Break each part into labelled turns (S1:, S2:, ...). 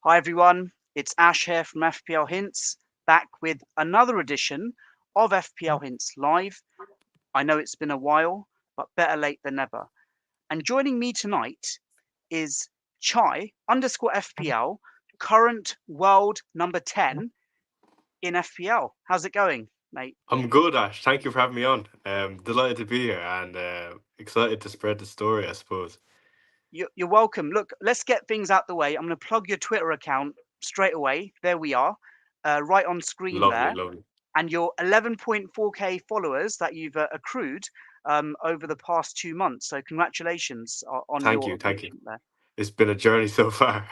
S1: Hi everyone, it's Ash here from FPL Hints, back with another edition of FPL Hints Live. I know it's been a while, but better late than never. And joining me tonight is Chai _ FPL, current world number 10 in FPL. How's it going, mate?
S2: I'm good, Ash. Thank you for having me on. Delighted to be here and excited to spread the story, I suppose.
S1: You're welcome. Look, let's get things out the way. I'm going to plug your Twitter account straight away. There we are, right on screen
S2: Lovely,
S1: there.
S2: lovely.
S1: And your 11.4k followers that you've accrued over the past 2 months. So congratulations on
S2: Thank
S1: your
S2: you, thank you.
S1: accomplishment there.
S2: It's been a journey so far.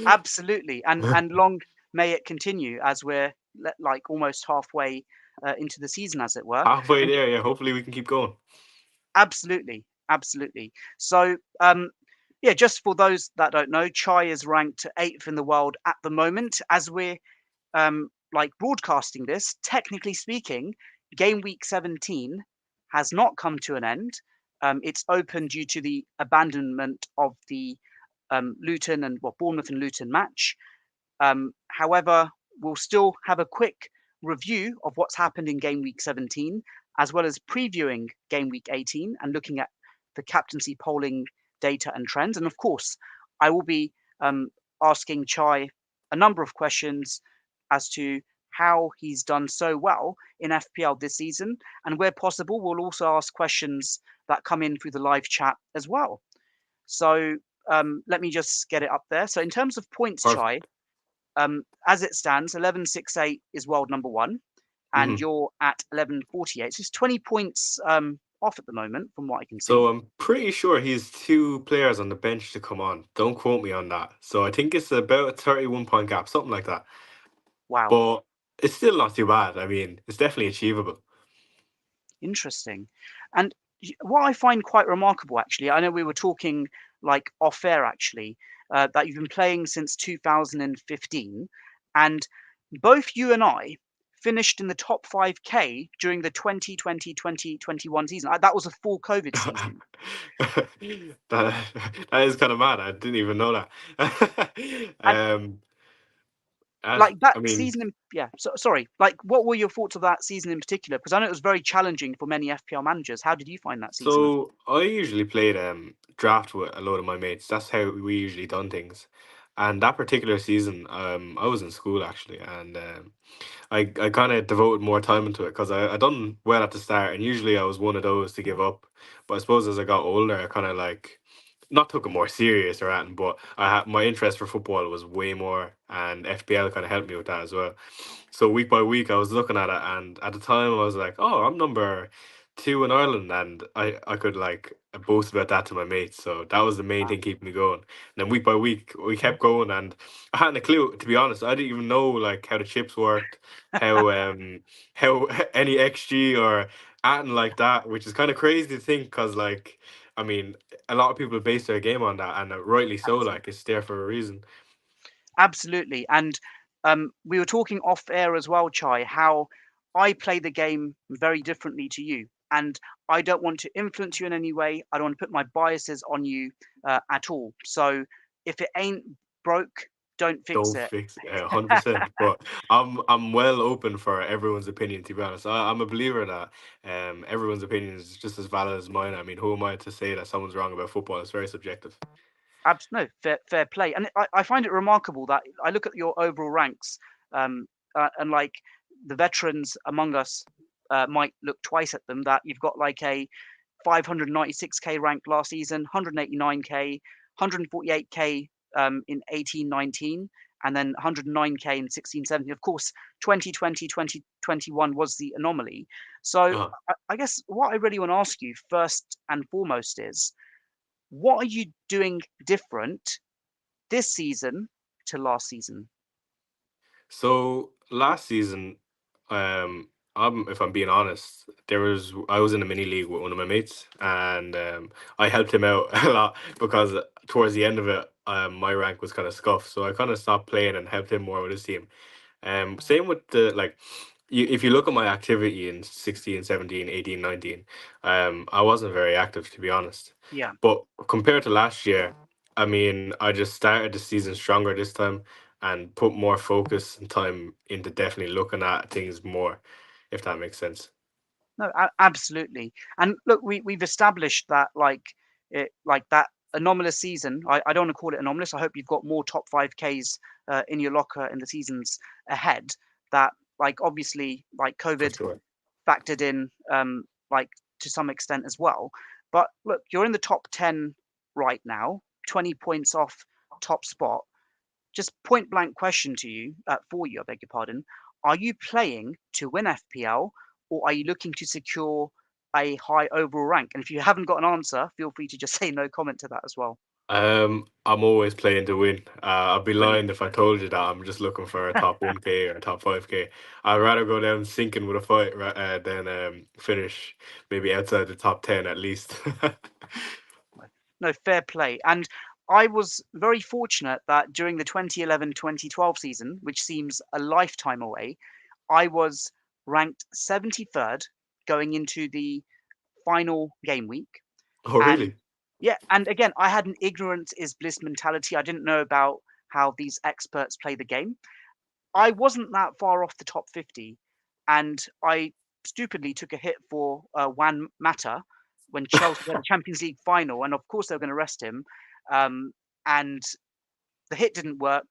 S1: Absolutely, and long may it continue as we're like almost halfway into the season, as it were.
S2: Halfway
S1: And
S2: there, yeah. Hopefully we can keep going.
S1: absolutely, absolutely. So yeah, just for those that don't know, Chai is ranked 8th in the world at the moment as we're like broadcasting this. Technically speaking, game week 17 has not come to an end. It's open due to the abandonment of the Luton and Bournemouth and Luton match. However, we'll still have a quick review of what's happened in game week 17, as well as previewing game week 18 and looking at the captaincy polling data and trends. And of course, I will be asking Chai a number of questions as to how he's done so well in FPL this season. And where possible, we'll also ask questions that come in through the live chat as well. So let me just get it up there. So in terms of points, Chai,
S2: Perfect.
S1: as it stands, 1168 is world number one, and
S2: hmm
S1: you're at 1148. So it's 20 points off at the moment, from what I can see.
S2: So I'm pretty sure he's two players on the bench to come on. Don't quote me on that. So I think it's about a 31-point gap, something like that.
S1: Wow,
S2: But it's still not too bad. I mean, it's definitely achievable.
S1: interesting. And what I find quite remarkable, actually, I know we were talking like off air, actually, that you've been playing since 2015, and both you and I finished in the top 5k during the 2020-2021 season. That was a full COVID season.
S2: that that is kind of mad. I didn't even know that.
S1: And
S2: um, as
S1: like that
S2: I mean,
S1: season, yeah. So sorry. Like, what were your thoughts of that season in particular? Because I know it was very challenging for many FPL managers. How did you find that season?
S2: so I usually played draft with a load of my mates. That's how we usually done things. And that particular season, I was in school actually, and I kind of devoted more time into it because I done well at the start, and usually I was one of those to give up. But I suppose as I got older, I kind of like not took it more serious or anything, but I had my interest for football was way more, and FPL kind of helped me with that as well. So week by week, I was looking at it, and at the time, I was like, "Oh, I'm number two in Ireland," and I could like boast about that to my mates. So that was the main
S1: Wow.
S2: thing keeping me going. And then week by week, we kept going, and I hadn't a clue, to be honest. I didn't even know like how the chips worked, how any XG or anything like that, which is kind of crazy to think, because like I mean, a lot of people base their game on that, and rightly so. Like it's there for a reason.
S1: Absolutely. And we were talking off air as well, Chai, how I play the game very differently to you. And I don't want to influence you in any way. I don't want to put my biases on you at all. So if it ain't broke, don't fix
S2: Don't
S1: it.
S2: fix it 100%. But I'm well open for everyone's opinion. To be honest, I'm a believer that everyone's opinion is just as valid as mine. I mean, who am I to say that someone's wrong about football? It's very subjective.
S1: No, fair play. And I find it remarkable that I look at your overall ranks, and like the veterans among us might look twice at them. That you've got like a 596k rank last season, 189k, 148k in 18-19, and then 109k in 16-17. Of course, 2020, 2021 was the anomaly. So
S2: Uh-huh.
S1: I guess what I really want to ask you first and foremost is, what are you doing different this season to last season?
S2: So last season, if I'm being honest, I was in a mini league with one of my mates, and I helped him out a lot because towards the end of it, my rank was kind of scuffed, so I kind of stopped playing and helped him more with his team. Same with the like, if you look at my activity in 16, 17, 18, 19, I wasn't very active, to be honest.
S1: Yeah,
S2: But compared to last year, I mean, I just started the season stronger this time and put more focus and time into definitely looking at things more, if that makes sense.
S1: No, absolutely. And look, we've established that like that anomalous season. I don't want to call it anomalous. I hope you've got more top 5Ks in your locker in the seasons ahead. That like obviously like
S2: For
S1: COVID
S2: sure.
S1: factored in like to some extent as well. But look, you're in the top 10 right now, 20 points off top spot. Just point blank question to you, for you, I beg your pardon. Are you playing to win FPL or are you looking to secure a high overall rank? And if you haven't got an answer, feel free to just say no comment to that as well.
S2: I'm always playing to win. I'd be
S1: Brilliant.
S2: lying if I told you that I'm just looking for a top 1K or a top 5K. I'd rather go down sinking with a fight than finish maybe outside the top 10 at least.
S1: No, fair play. And I was very fortunate that during the 2011-2012 season, which seems a lifetime away, I was ranked 73rd going into the final game week.
S2: Oh,
S1: And
S2: really?
S1: yeah, and again, I had an ignorance is bliss mentality. I didn't know about how these experts play the game. I wasn't that far off the top 50, and I stupidly took a hit for Juan Mata when Chelsea had the Champions League final, and of course they were going to rest him. Um, and the hit didn't work,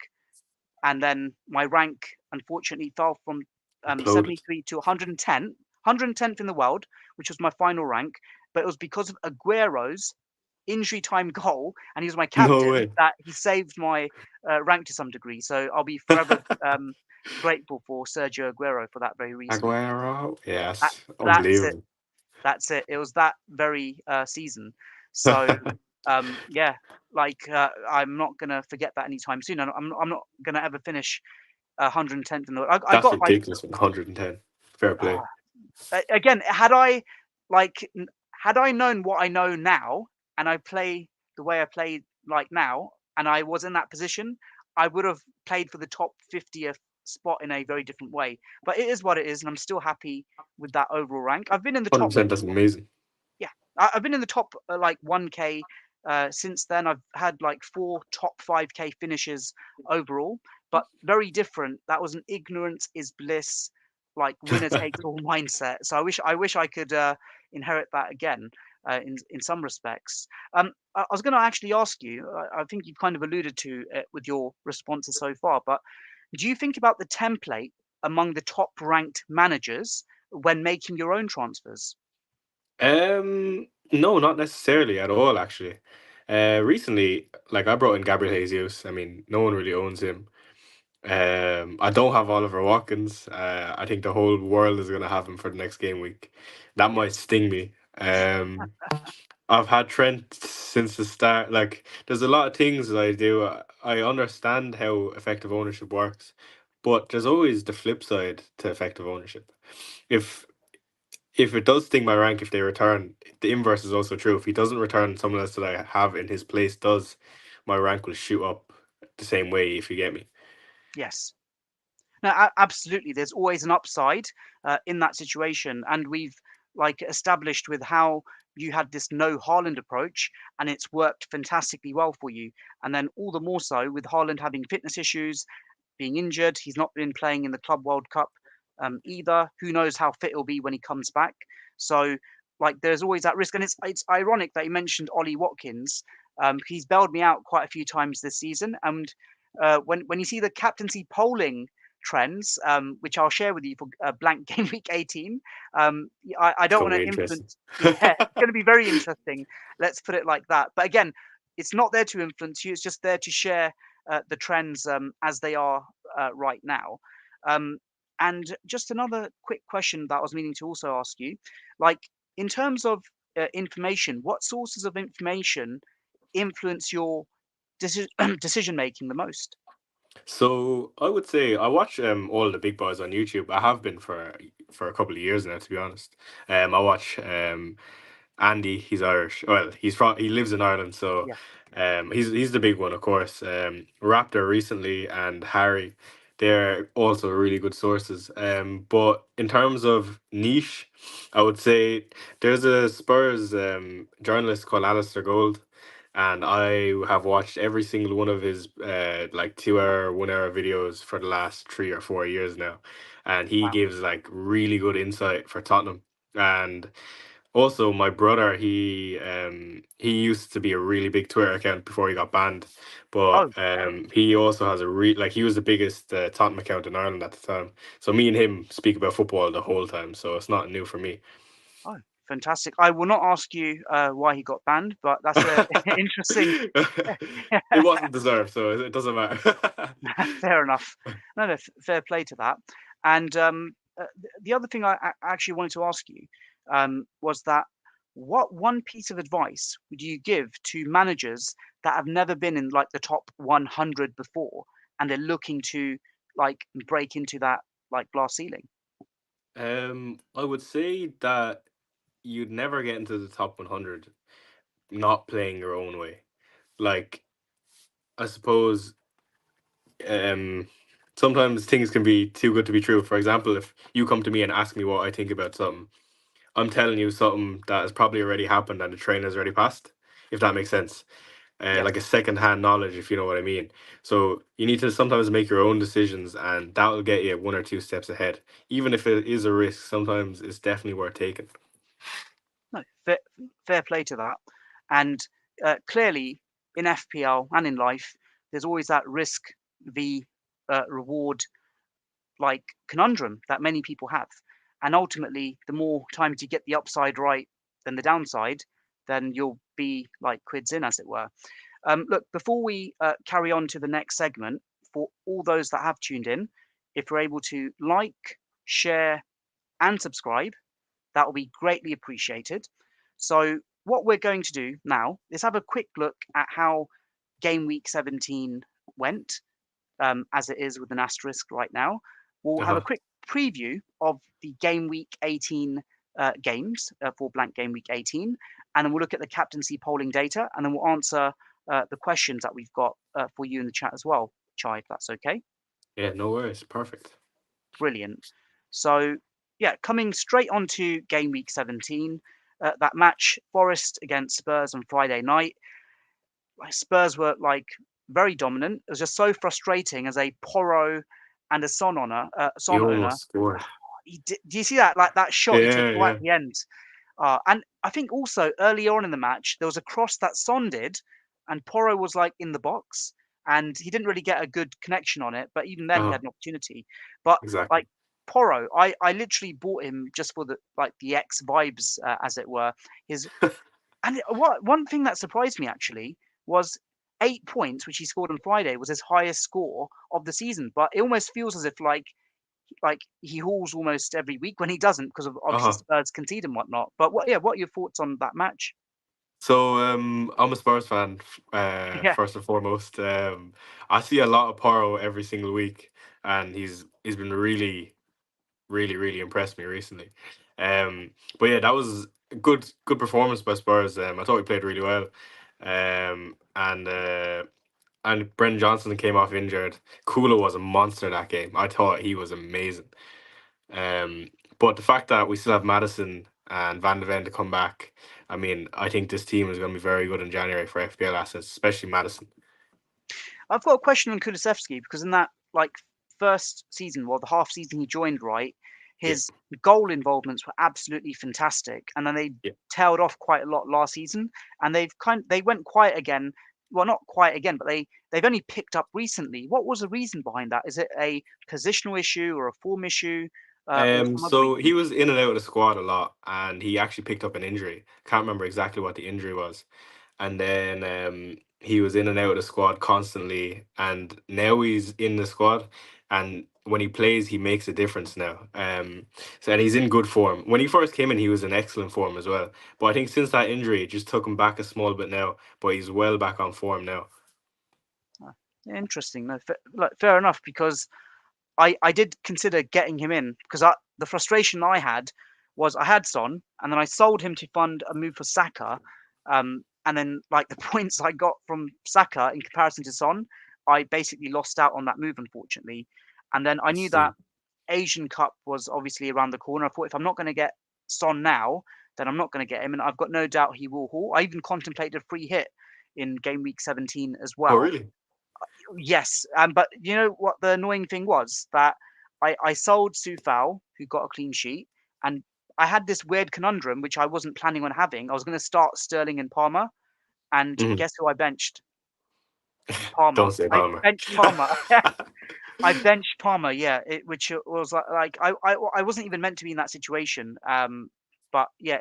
S1: and then my rank unfortunately fell from
S2: Imploded.
S1: 73 to 110, 110th in the world, which was my final rank. But it was because of Aguero's injury time goal, and he was my
S2: No
S1: captain,
S2: way.
S1: that he saved my rank to some degree. So I'll be forever grateful for Sergio Aguero for that very reason.
S2: Aguero.
S1: That,
S2: Yes.
S1: that's it.
S2: Unbelievable.
S1: That's it. It was that very season. So yeah, like I'm not gonna forget that anytime soon. And I'm not gonna ever finish 110th in the. I
S2: That's
S1: got like
S2: ridiculous with 110. Fair play.
S1: again, had I like had I known what I know now, and I play the way I played like now, and I was in that position, I would have played for the top 50th spot in a very different way. But it is what it is, and I'm still happy with that overall rank. I've been in the top
S2: 100%. That's amazing.
S1: yeah, I've been in the top like 1K since then. I've had like four top 5K finishes overall, but very different. That was an ignorance is bliss, like winner takes all mindset. So I wish I could inherit that again in some respects. I was going to actually ask you. I think you've kind of alluded to it with your responses so far, but do you think about the template among the top ranked managers when making your own transfers?
S2: No, not necessarily at all, actually. Recently, like I brought in Gabriel Jesus. I mean, no one really owns him. I don't have Oliver Watkins. I think the whole world is gonna have him for the next game week. That might
S1: Yes.
S2: sting me. I've had Trent since the start. Like, there's a lot of things that I do. I understand how effective ownership works, but there's always the flip side to effective ownership. If if it does sting my rank if they return, the inverse is also true. If he doesn't return, someone else that I have in his place does, my rank will shoot up the same way. If you get me.
S1: Yes. No, absolutely. There's always an upside in that situation, and we've like established with how you had this no Haaland approach, and it's worked fantastically well for you. And then all the more so with Haaland having fitness issues, being injured. He's not been playing in the Club World Cup either. Who knows how fit he'll be when he comes back? So, like, there's always that risk, and it's ironic that you mentioned Ollie Watkins. He's bailed me out quite a few times this season, and when you see the captaincy polling trends, which I'll share with you for blank game week 18. I
S2: It's
S1: don't
S2: gonna
S1: want
S2: be
S1: to
S2: interesting.
S1: influence. Yeah, it's going to be very interesting. Let's put it like that. But again, it's not there to influence you. It's just there to share the trends as they are right now. Um, and just another quick question that I was meaning to also ask you, like in terms of information, what sources of information influence your decision making the most?
S2: So I would say I watch all the big boys on YouTube. I have been for a couple of years now, to be honest. I watch Andy. He's Irish. Well, he lives in Ireland, so
S1: Yeah.
S2: he's the big one, of course. Raptor recently and Harry, they're also really good sources. But in terms of niche, I would say there's a Spurs journalist called Alistair Gold. and I have watched every single one of his like 2 hour, 1 hour videos for the last 3 or 4 years now, and he
S1: Wow.
S2: gives like really good insight for Tottenham. And also, my brother, he used to be a really big Twitter account before he got banned, but
S1: Oh,
S2: he also has a like he was the biggest Tottenham account in Ireland at the time. So me and him speak about football the whole time, so it's not new for me.
S1: oh, fantastic. I will not ask you why he got banned, but that's a interesting.
S2: It wasn't deserved, so it doesn't matter.
S1: Fair enough. No, no, fair play to that. And the other thing I actually wanted to ask you was that what one piece of advice would you give to managers that have never been in like the top 100 before and they're looking to like break into that like glass ceiling?
S2: I would say that you'd never get into the top 100 not playing your own way. Like, I suppose um sometimes things can be too good to be true. For example, if you come to me and ask me what I think about something, I'm telling you something that has probably already happened and the train has already passed, if that makes sense. Like a
S1: Yes.
S2: second hand knowledge, if you know what I mean. So you need to sometimes make your own decisions, and that will get you 1 or 2 steps ahead. Even if it is a risk, sometimes it's definitely worth taking.
S1: No, fair play to that. And clearly, in FPL and in life, there's always that risk v reward like conundrum that many people have. And ultimately, the more times you get the upside right than the downside, then you'll be like quids in, as it were. Look, before we carry on to the next segment, for all those that have tuned in, if you're able to like, share, and subscribe, that will be greatly appreciated. So, what we're going to do now is have a quick look at how game week 17 went, as it is with an asterisk right now. We'll have a
S2: Uh-huh.
S1: quick preview of the game week 18 games for blank game week 18, and then we'll look at the captaincy polling data, and then we'll answer the questions that we've got for you in the chat as well, Chai, if that's okay.
S2: Yeah, no worries. Perfect.
S1: Brilliant. So, yeah, coming straight on to game week 17, that match, Forest against Spurs on Friday night. Like, Spurs were like very dominant. It was just so frustrating as a Porro and a
S2: He
S1: Son owner.
S2: almost scored.
S1: Do you see that? Like that shot he took
S2: Yeah,
S1: right at
S2: yeah.
S1: the end. And I think also early on in the match, there was a cross that Son did, and Porro was like in the box, and he didn't really get a good connection on it. But even then, he
S2: Uh-huh.
S1: had an opportunity. But
S2: Exactly.
S1: like Porro, I literally bought him just for the like the X vibes, as it were. His and what one thing that surprised me actually was 8 points, which he scored on Friday, was his highest score of the season. But it almost feels as if like he hauls almost every week when he doesn't because of obviously
S2: Uh-huh.
S1: Spurs concede and whatnot. But what are your thoughts on that match?
S2: So I'm a Spurs fan,
S1: Yeah,
S2: first and foremost. I see a lot of Poro every single week, and he's been really impressed me recently. But yeah, that was a good performance by Spurs. I thought we played really well. Um, and uh, and Brendan Johnson came off injured. Kula was a monster that game. I thought he was amazing. Um, but the fact that we still have Madison and Van de Ven to come back, I mean, I think this team is going to be very good in January for FPL assets, especially Madison.
S1: I've got a question on Kulusevski because in that like first season, well, the half season he joined, right,
S2: Yeah,
S1: his goal involvements were absolutely fantastic, and then they
S2: yeah.
S1: tailed off quite a lot last season, and they went quiet again. Well, not quiet again, but they've only picked up recently. What was the reason behind that? Is it a positional issue or a form issue, or some other
S2: So he
S1: reason?
S2: was in and out of the squad a lot, and he actually picked up an injury. Can't remember exactly what the injury was, and then he was in and out of the squad constantly, and now he's in the squad, and when he plays, he makes a difference now. So and he's in good form. When he first came in, he was in excellent form as well. But I think since that injury, it just took him back a small bit now. But he's well back on form now.
S1: Ah, interesting. No, like, fair enough because I did consider getting him in because the frustration I had was I had Son and then I sold him to fund a move for Saka, and then like the points I got from Saka in comparison to Son, I basically lost out on that move unfortunately. And then I
S2: I
S1: knew that
S2: see.
S1: Asian Cup was obviously around the corner. I thought if I'm not going to get Son now, then I'm not going to get him, and I've got no doubt he will haul. I even contemplated a free hit in game week 17 as
S2: Oh,
S1: well.
S2: really?
S1: Yes, but you know what the annoying thing was? That I sold Sufal, who got a clean sheet, and I had this weird conundrum which I wasn't planning on having. I was going to start Sterling and Palmer, and
S2: Mhm.
S1: guess who I benched? Palmer.
S2: Don't say
S1: I
S2: Palmer.
S1: benched Palmer. I benched Palmer, yeah, which was like I wasn't even meant to be in that situation. But yeah,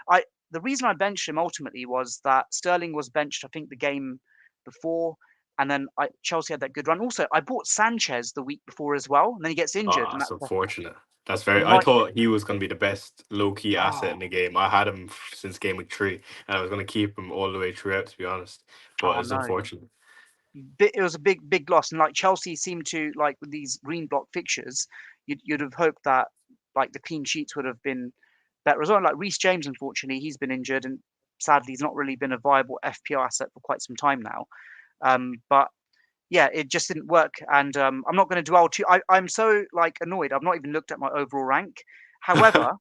S1: I the reason I benched him ultimately was that Sterling was benched, I think, the game before, and then Chelsea had that good run. Also, I bought Sanchez the week before as well, and then he gets injured,
S2: Oh,
S1: and
S2: that's
S1: that's
S2: unfortunate. That's
S1: a
S2: very. I
S1: night.
S2: thought he was going to be the best low key asset in
S1: Oh,
S2: the game. I had him since game week 3, and I was going to keep him all the way throughout, to be honest. But
S1: oh
S2: it's
S1: no.
S2: unfortunate.
S1: It was a big loss, and like Chelsea seemed to like with these green block fixtures, you'd have hoped that like the clean sheets would have been better as well. Like Reece James, unfortunately, he's been injured, and sadly, he's not really been a viable FPL asset for quite some time now. But yeah, it just didn't work, and I'm not going to dwell too. I'm so like annoyed. I've not even looked at my overall rank. However,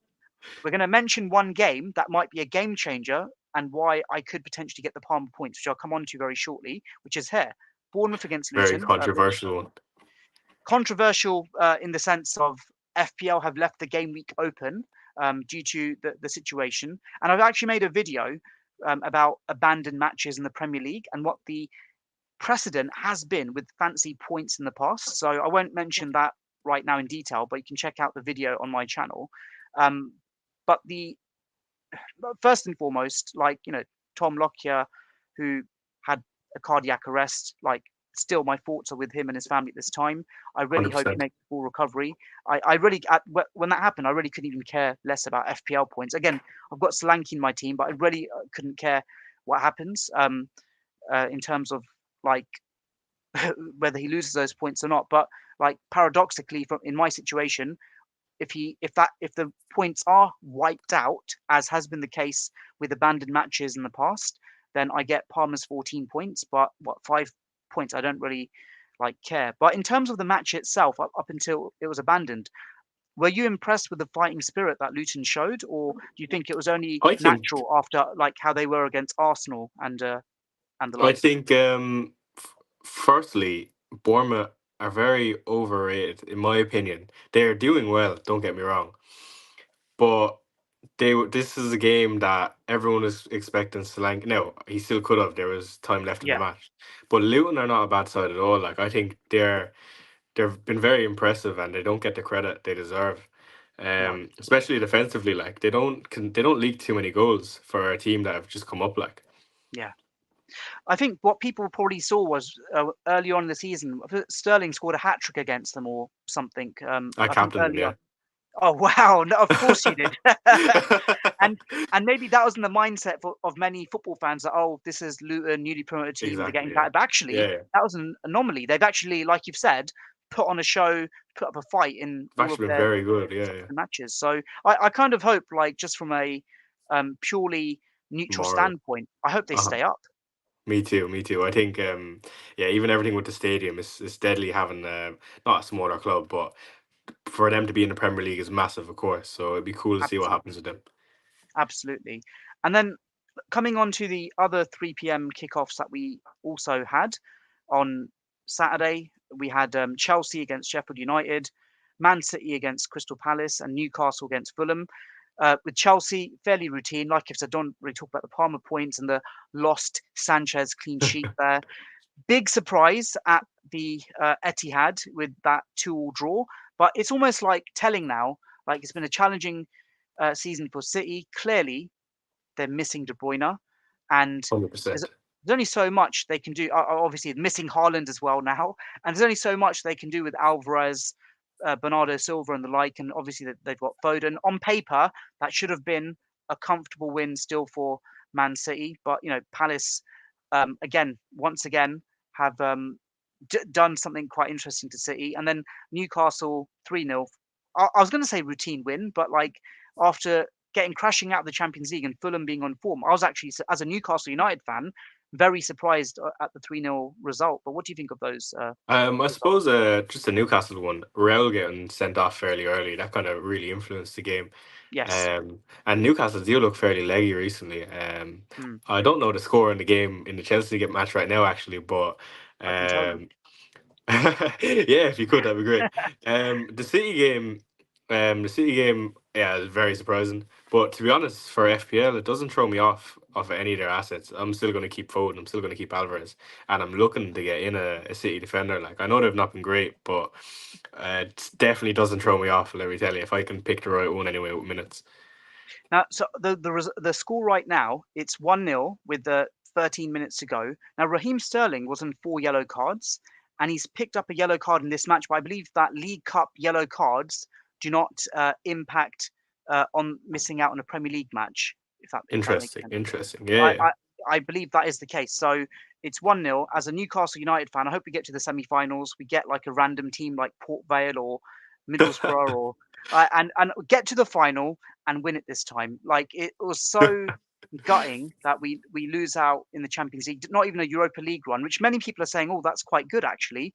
S1: we're going to mention one game that might be a game changer and why I could potentially get the Palmer points, which I'll come on to very shortly, which is here. Bournemouth against
S2: Very
S1: Luton, which
S2: controversial one.
S1: controversial in the sense of FPL have left the game week open due to the situation. And I've actually made a video about abandoned matches in the Premier League and what the precedent has been with fancy points in the past. So I won't mention that right now in detail, but you can check out the video on my channel. Um, but the first and foremost, like Tom Lockyer, who had a cardiac arrest, like still my thoughts are with him and his family at this time. I really hope he
S2: 100%.
S1: makes a full recovery. I really when that happened, I really couldn't even care less about FPL points. Again, I've got Solanke in my team, but I really couldn't care what happens in terms of like whether he loses those points or not. But like paradoxically, from in my situation, if the points are wiped out, as has been the case with abandoned matches in the past, then I get Palmer's 14 points. But what 5 points? I don't really like care. But in terms of the match itself, up until it was abandoned, were you impressed with the fighting spirit that Luton showed, or do you think it was only
S2: I think.
S1: natural after like how they were against Arsenal and the
S2: I
S1: like?
S2: think. Firstly, Bournemouth are very overrated, in my opinion. They're doing well. Don't get me wrong, but this is a game that everyone is expecting Solanke. No, he still could have. There was time left in the
S1: Yeah,
S2: match. But Luton are not a bad side at all. Like, I think they've been very impressive, and they don't get the credit they deserve.
S1: no,
S2: Especially defensively, like they don't leak too many goals for a team that have just come up. Like,
S1: yeah. I think what people probably saw was early on in the season, Sterling scored a hat trick against them or something.
S2: I
S1: I think
S2: captained them,
S1: early
S2: yeah.
S1: on. Oh wow! No, of course you did. and and maybe that was in the mindset of many football fans that this is Luton, newly promoted team, they're getting
S2: Exactly, yeah.
S1: battered. But actually,
S2: Yeah, yeah.
S1: that was an anomaly. They've actually, like you've said, put on a show, put up a fight in
S2: They've
S1: all of
S2: actually been
S1: their
S2: very good, yeah, yeah.
S1: subsequent matches. So I kind of hope, like just from a purely neutral
S2: Moral.
S1: standpoint, I hope they
S2: Uh-huh.
S1: stay up.
S2: Me too, me too. I think yeah, even everything with the stadium is deadly having not a smaller club, but for them to be in the Premier League is massive, of course. So it'd be cool to see what
S1: Absolutely,
S2: happens with them.
S1: absolutely. And then coming on to the other 3 p.m. kickoffs that we also had on Saturday, we had Chelsea against Sheffield United, Man City against Crystal Palace, and Newcastle against Fulham. With Chelsea, fairly routine. Like I said, don't really talk about the Palmer points and the lost Sanchez clean sheet there. Big surprise at the Etihad with that 2-2 draw, but it's almost like telling now. Like it's been a challenging season for City. Clearly, they're missing De Bruyne, and there's
S2: 100%.
S1: there's only so much they can do. Obviously, missing Haaland as well now, and there's only so much they can do with Alvarez, Bernardo Silva, and the like. And obviously, they've got Foden. On paper, that should have been a comfortable win still for Man City, but Palace once again, have done something quite interesting to City, and then Newcastle 3-0. I was going to say routine win, but like after getting crashing out of the Champions League and Fulham being on form, I was actually, as a Newcastle United fan, very surprised at the 3-0 result. But what do you think of those
S2: I
S1: results?
S2: suppose just the Newcastle one, Raul getting sent off fairly early, that kind of really influenced the game.
S1: Yes.
S2: And Newcastle do look fairly leggy recently.
S1: Mm,
S2: I don't know the score in the game in the Chelsea game match right now actually, but
S1: I can tell you.
S2: um, yeah, if you could, that'd be great. The City game, yeah, is very surprising. But to be honest, for FPL, it doesn't throw me off of any of their assets. I'm still going to keep Foden. I'm still going to keep Alvarez, and I'm looking to get in a City defender. Like I know they've not been great, but it definitely doesn't throw me off. Let me tell you, if I can pick the right one anyway with minutes.
S1: Now, so the score right now, it's 1-0 with the 13 minutes to go. Now, Raheem Sterling was on 4 yellow cards, and he's picked up a yellow card in this match. But I believe that League Cup yellow cards do not impact on missing out on a Premier League match. If that makes
S2: Interesting,
S1: sense.
S2: interesting.
S1: I,
S2: Yeah,
S1: I I believe that is the case. So it's 1-0. As a Newcastle United fan, I hope we get to the semi-finals. We get like a random team like Port Vale or
S2: yeah.
S1: Middlesbrough, or and get to the final and win it this time. Like it was so gutting that we lose out in the Champions League, not even a Europa League run, which many people are saying, oh, that's quite good actually.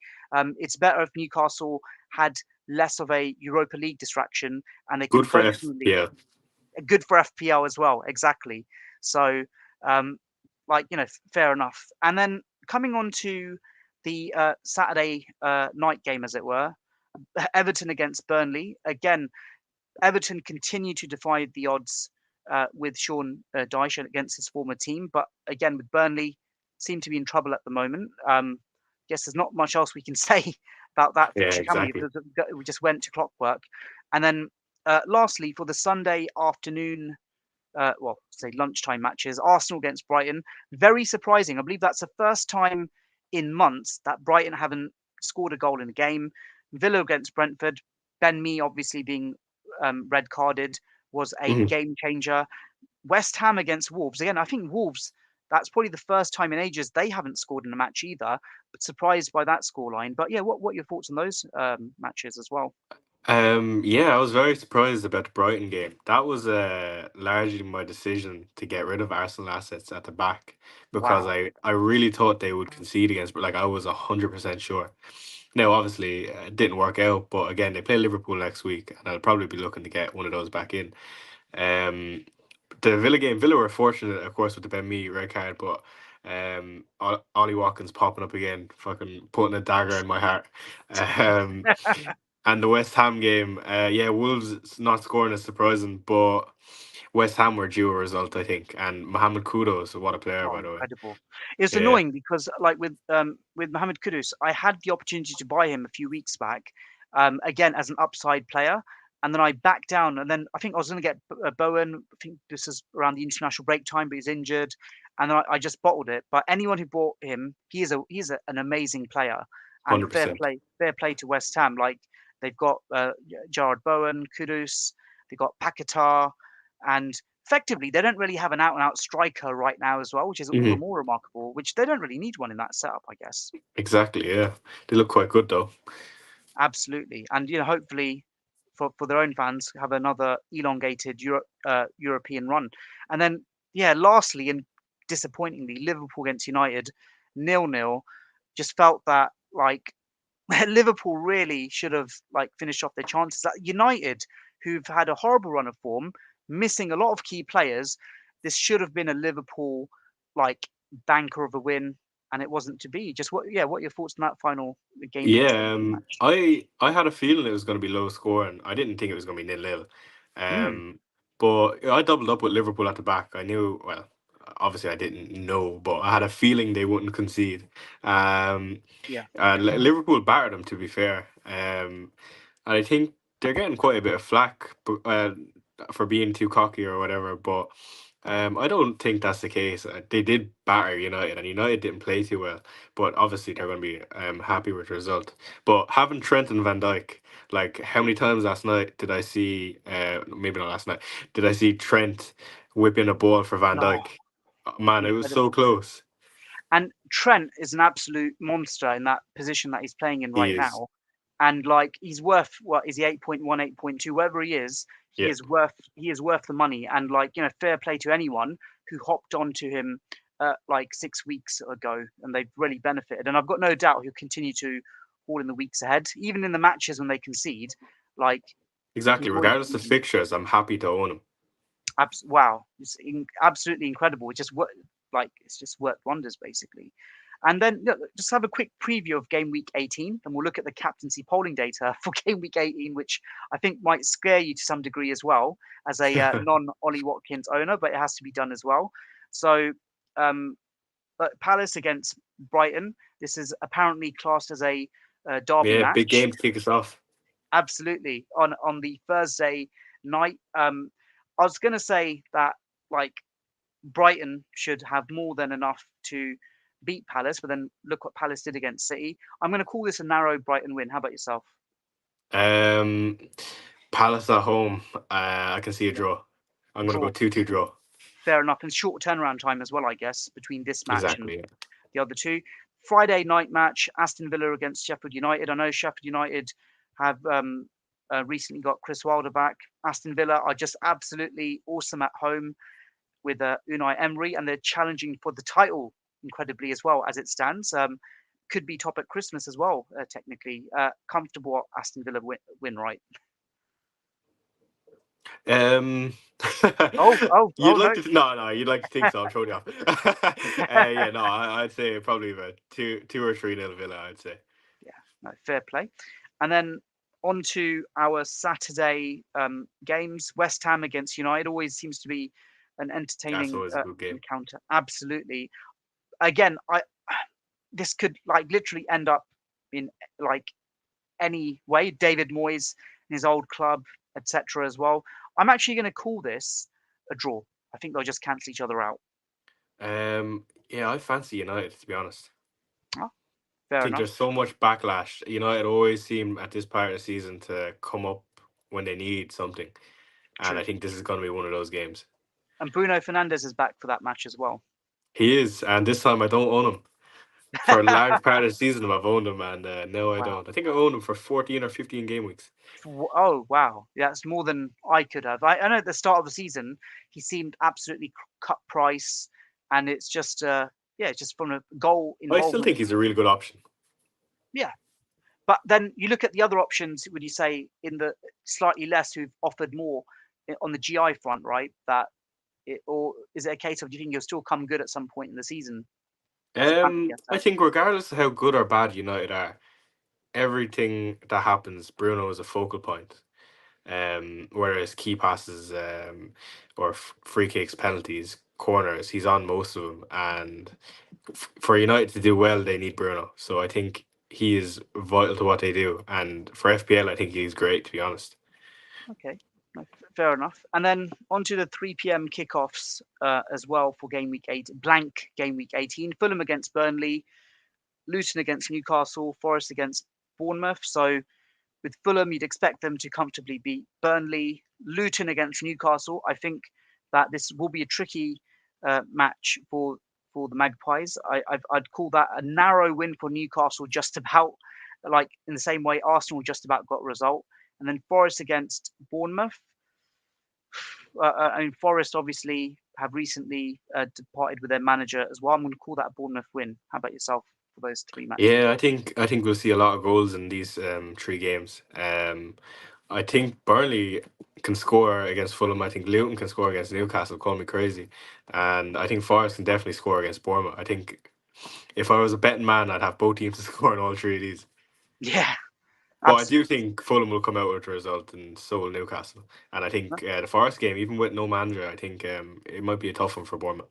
S1: It's better if Newcastle had less of a Europa League distraction and they can
S2: Good for
S1: focus on the league.
S2: FPL.
S1: Good for FPL as well, exactly. So, um, like fair enough. And then coming on to the Saturday night game, as it were, Everton against Burnley. Again, Everton continue to defy the odds with Sean Dyche against his former team, but again with Burnley, seem to be in trouble at the moment. Guess there's not much else we can say about that
S2: Yeah,
S1: fixture, can we?
S2: exactly.
S1: We just went to clockwork, and then lastly for the Sunday afternoon well, say lunchtime matches. Arsenal against Brighton, very surprising. I believe that's the first time in months that Brighton haven't scored a goal in a game. Villa against Brentford. Ben Mee obviously being red carded was a
S2: Mhm.
S1: game changer. West Ham against Wolves. Again, I think Wolves. That's probably the first time in ages they haven't scored in a match either. But surprised by that scoreline. But yeah, what are your thoughts on those matches as well?
S2: Yeah, I was very surprised about the Brighton game. That was largely my decision to get rid of Arsenal assets at the back because
S1: Wow.
S2: I really thought they would concede against, but like I was 100% sure. Now, obviously, it didn't work out, but again, they play Liverpool next week, and I'll probably be looking to get one of those back in. Um, the Villa game, Villa were fortunate, of course, with the Ben Mee red card, but Ollie Watkins popping up again, fucking putting a dagger in my heart. Um, and the West Ham game, yeah, Wolves not scoring is surprising, but West Ham were due a result, I think. And Mohamed Kudus, what a player,
S1: Oh,
S2: by the way.
S1: incredible. It's
S2: Yeah,
S1: annoying because like with Mohamed Kudus, I had the opportunity to buy him a few weeks back, again as an upside player, and then I backed down, and then I think I was going to get Bowen. I think this is around the international break time, but he's injured, and then I just bottled it. But anyone who bought him, an amazing player, and
S2: 100%.
S1: fair play to West Ham. Like they've got Jared Bowen, Kudus, they've got Paquetá, and effectively, they don't really have an out-and-out striker right now as well, which is all the
S2: Hmm.
S1: more remarkable, which they don't really need one in that setup, I guess.
S2: Exactly, yeah. They look quite good, though.
S1: Absolutely. And, hopefully for their own fans, have another elongated European run. And then, yeah, lastly, and disappointingly, Liverpool against United, 0-0, just felt that, like, Liverpool really should have, like, finished off their chances. That United, who've had a horrible run of form, missing a lot of key players, this should have been a Liverpool, like, banker of a win, and it wasn't to be. Just what are your thoughts on that final game week 17
S2: Yeah,
S1: match?
S2: I had a feeling it was going to be low scoring. I didn't think it was going to be 0-0.
S1: Mm,
S2: But I doubled up with Liverpool at the back. I knew, well, obviously I didn't know, but I had a feeling they wouldn't concede. Um,
S1: yeah.
S2: Liverpool battered them, to be fair. And I think they're getting quite a bit of flack for being too cocky or whatever. But I don't think that's the case. They did batter United, and United didn't play too well. But obviously, they're going to be happy with the result. But having Trent and Van Dijk, like how many times last night did I see? Maybe not last night. Did I see Trent whipping a ball for Van
S1: No,
S2: Dijk? Man, it was so
S1: incredible.
S2: close.
S1: And Trent is an absolute monster in that position that he's playing in
S2: He
S1: right
S2: is.
S1: now. And like he's worth what is he 8.1, 8.2, wherever
S2: Yeah,
S1: he is worth the money. And like, fair play to anyone who hopped onto him like 6 weeks ago, and they've really benefited. And I've got no doubt he'll continue to haul in the weeks ahead, even in the matches when they concede. Like
S2: Exactly.
S1: he's always
S2: Regardless of
S1: beaten.
S2: fixtures, I'm happy to own him.
S1: Wow, it's absolutely incredible. It just it's just worked wonders basically. And then just have a quick preview of game week 18, and we'll look at the captaincy polling data for game week 18, which I think might scare you to some degree as well as a non-Ollie Watkins owner, but it has to be done as well. So Palace against Brighton. This is apparently classed as a derby
S2: Yeah, big
S1: match.
S2: game to kick us off.
S1: Absolutely, on the Thursday night. I was going to say that like Brighton should have more than enough to beat Palace, but then look what Palace did against City. I'm going to call this a narrow Brighton win. How about yourself?
S2: Um, Palace at home. I can see a
S1: Yeah,
S2: draw. I'm going to go
S1: draw.
S2: 2-2 draw.
S1: Fair enough. And short turnaround time as well, I guess, between this match and
S2: Exactly. Yeah.
S1: the other two. Friday night match, Aston Villa against Sheffield United. I know Sheffield United have recently got Chris Wilder back. Aston Villa are just absolutely awesome at home with Unai Emery, and they're challenging for the title incredibly as well as it stands. Could be top at Christmas as well, technically. Comfortable Aston Villa win, right?
S2: Um,
S1: Oh
S2: you'd
S1: no.
S2: like to no, you'd like to think so. I'm totally off. Yeah, no, I'd say probably about 2 or 3 nil Villa. I'd say
S1: Yeah, no, fair play. And then on to our Saturday games. West Ham against United always seems to be an
S2: that's
S1: entertaining
S2: always a good game.
S1: encounter. Absolutely. Again, this could like literally end up in like any way. David Moyes, his old club, etc. as well. I'm actually going to call this a draw. I think they'll just cancel each other out.
S2: Yeah, I fancy United to be honest.
S1: Oh,
S2: I
S1: fair
S2: think
S1: enough.
S2: there's so much backlash. United always seem at this part of the season to come up when they need something, and
S1: True.
S2: I think this is going to be one of those games.
S1: And Bruno Fernandes is back for that match as well.
S2: He is, and this time I don't own him. For a large part of the season, I've owned him, and no, I
S1: Wow.
S2: don't. I think I owned him for 14 or 15 game weeks.
S1: Oh wow, yeah, that's more than I could have. I know at the start of the season he seemed absolutely cut price, and it's just yeah, just from a goal
S2: I still
S1: involvement.
S2: think he's a really good option.
S1: Yeah, but then you look at the other options. Would you say in the slightly less who've offered more on the GI front, right? Or is it a case of do you think he'll still come good at some point in the season as a fantasy
S2: I
S1: asset?
S2: think regardless of how good or bad United are, everything that happens, Bruno is a focal point. Whereas key passes, or free kicks, penalties, corners, he's on most of them. And for United to do well, they need Bruno. So I think he is vital to what they do. And for FPL, I think he's great, to be honest.
S1: Okay, no, fair enough. And then on to the 3 p.m. kickoffs as well for game week 8, blank game week 18. Fulham against Burnley, Luton against Newcastle, Forest against Bournemouth. So with Fulham, you'd expect them to comfortably beat Burnley. Luton against Newcastle. I think that this will be a tricky match for the Magpies. I'd call that a narrow win for Newcastle, just about like in the same way Arsenal just about got a result. And then Forest against Bournemouth. I mean, Forest obviously have recently departed with their manager as well. I'm going to call that a Bournemouth win. How about yourself for those 3 matches?
S2: Yeah, I think we'll see a lot of goals in these 3 games. I think Burnley can score against Fulham. I think Luton can score against Newcastle. Call me crazy, and I think Forest can definitely score against Bournemouth. I think if I was a betting man, I'd have both teams to score in all 3 of these.
S1: Yeah,
S2: But I do
S1: absolutely.
S2: think Fulham will come out with a result, and so will Newcastle. And I
S1: No,
S2: think the Forest game, even with no manager, I think it might be a tough one for Bournemouth.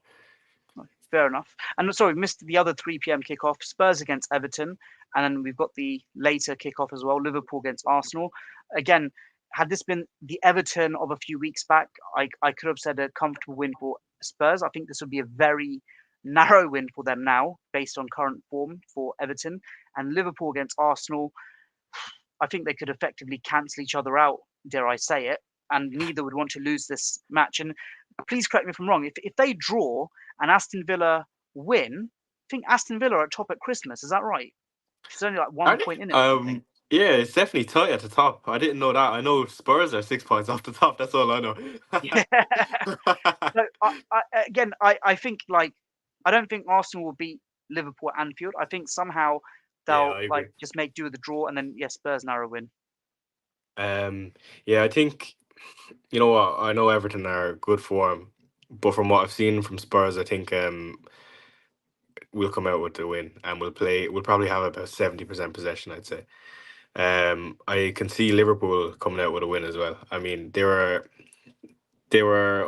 S1: no, fair enough. And sorry, we missed the other 3 p.m. kickoff. Spurs against Everton, and then we've got the later kickoff as well. Liverpool against Arsenal. Again, had this been the Everton of a few weeks back, I could have said a comfortable win for Spurs. I think this would be a very narrow win for them now, based on current form for Everton. And Liverpool against Arsenal, I think they could effectively cancel each other out, dare I say it, and neither would want to lose this match. And please correct me if I'm wrong. If they draw and Aston Villa win, I think Aston Villa are at top at Christmas. Is that right? It's only like
S2: Are
S1: 1 point
S2: they?
S1: in it or something.
S2: Yeah, it's definitely tight at the top. I didn't know that. I know Spurs are 6 points off the top. That's all I know.
S1: Yeah. So again, I think like I don't think Arsenal will beat Liverpool at Anfield. I think somehow
S2: Yeah,
S1: they'll
S2: I
S1: like
S2: agree.
S1: just make do with the draw, and then Spurs narrow win.
S2: Yeah, I think you know what. I know Everton are good form, but from what I've seen from Spurs, I think we'll come out with the win and we'll play. We'll probably have about 70% possession, I'd say. I can see Liverpool coming out with a win as well. I mean, they were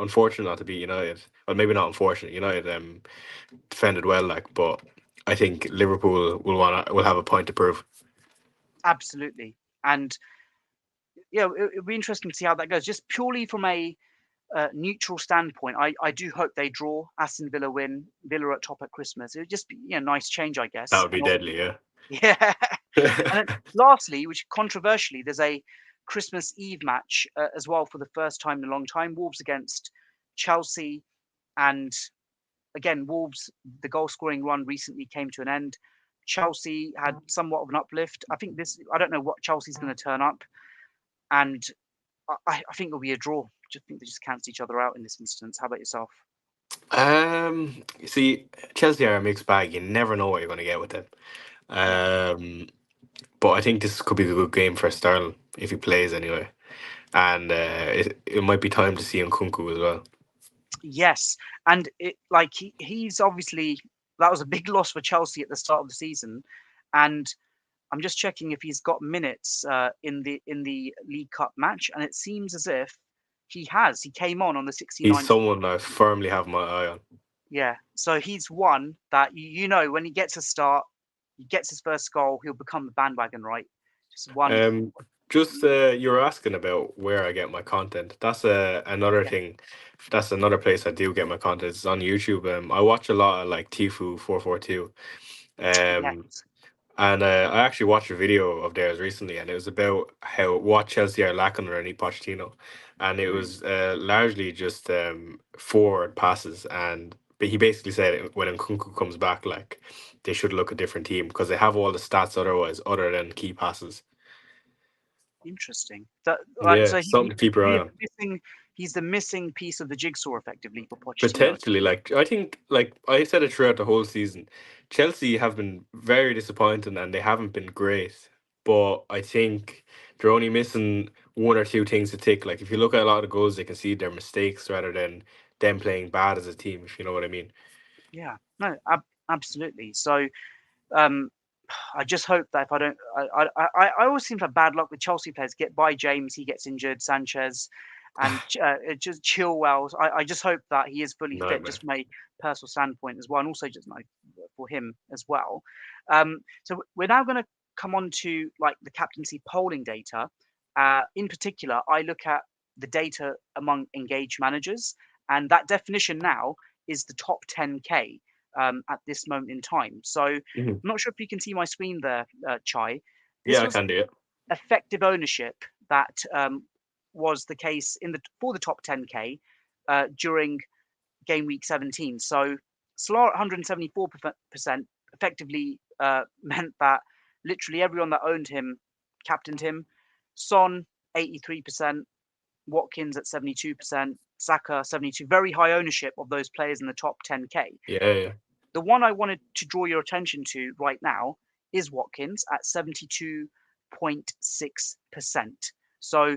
S2: unfortunate not to beat United. Well, maybe not unfortunate. United defended well, like, but I think Liverpool will have a point to prove.
S1: Absolutely, and yeah, it'll be interesting to see how that goes. Just purely from a neutral standpoint, I do hope they draw. Aston Villa win. Villa at top at Christmas. It would just be nice change, I
S2: That
S1: guess.
S2: would be
S1: And
S2: deadly, yeah.
S1: yeah, and then lastly, which controversially, there's a Christmas Eve match as well for the first time in a long time. Wolves against Chelsea, and again, Wolves, the goal scoring run recently came to an end. Chelsea had somewhat of an uplift. I don't know what Chelsea's going to turn up, and I think it'll be a draw. I think they just cancel each other out in this instance. How about yourself?
S2: You see, Chelsea are a mixed bag. You never know what you're going to get with them.
S1: Yeah.
S2: Um, but I think this could be a good game for Sterling if he plays anyway, and it might be time to see Nkunku as well.
S1: Yes, and he's obviously that was a big loss for Chelsea at the start of the season, and I'm just checking if he's got minutes in the League Cup match, and it seems as if he has. He came on the
S2: He's
S1: 69th.
S2: someone I firmly have my eye on.
S1: Yeah, so he's one that when he gets a start, he gets his first goal, he'll become the bandwagon, right? Just one.
S2: Um, just you were asking about where I get my content. That's another
S1: Yeah.
S2: thing. That's another place I do get my content. It's on YouTube. I watch a lot of like Tifu 442. Um,
S1: Yes.
S2: and I actually watched a video of theirs recently, and it was about how what Chelsea are lacking underneath Pochettino, and it
S1: Mm,
S2: was largely just forward passes. And but he basically said when Nkunku comes back, like they should look a different team because they have all the stats otherwise, other than key passes.
S1: interesting. That like
S2: Yeah,
S1: so
S2: something to keep your
S1: he
S2: eye
S1: is
S2: on.
S1: missing. He's the missing piece of the jigsaw, effectively, for Pochettino.
S2: Potentially, like I think, like I said it throughout the whole season, Chelsea have been very disappointing and they haven't been great. But I think they're only missing one or two things to tick. Like if you look at a lot of the goals, they can see their mistakes rather than them playing bad as a team. If you know what I mean.
S1: Yeah, no, absolutely. So, um, I just hope that if I don't, I always seem to have bad luck with Chelsea players. Get by James, he gets injured. Sanchez, and it just Chilwell. I just hope that he is fully fit, just
S2: Nightmare.
S1: from a personal standpoint as well, and also just like for him as well. So we're now going to come on to like the captaincy polling data. In particular, I look at the data among engaged managers, and that definition now is the top 10K at this moment in time. So I'm
S2: Mhm.
S1: not sure if you can see my screen there, Chai. This
S2: Yeah, I
S1: was
S2: can do it.
S1: effective ownership that was the case for the top 10K during game week 17. So Salah at 174% effectively meant that literally everyone that owned him captained him. Son 83%, Watkins at 72%, Saka 72. Very high ownership of those players in the top 10K.
S2: Yeah, yeah.
S1: The one I wanted to draw your attention to right now is Watkins at 72.6%. So,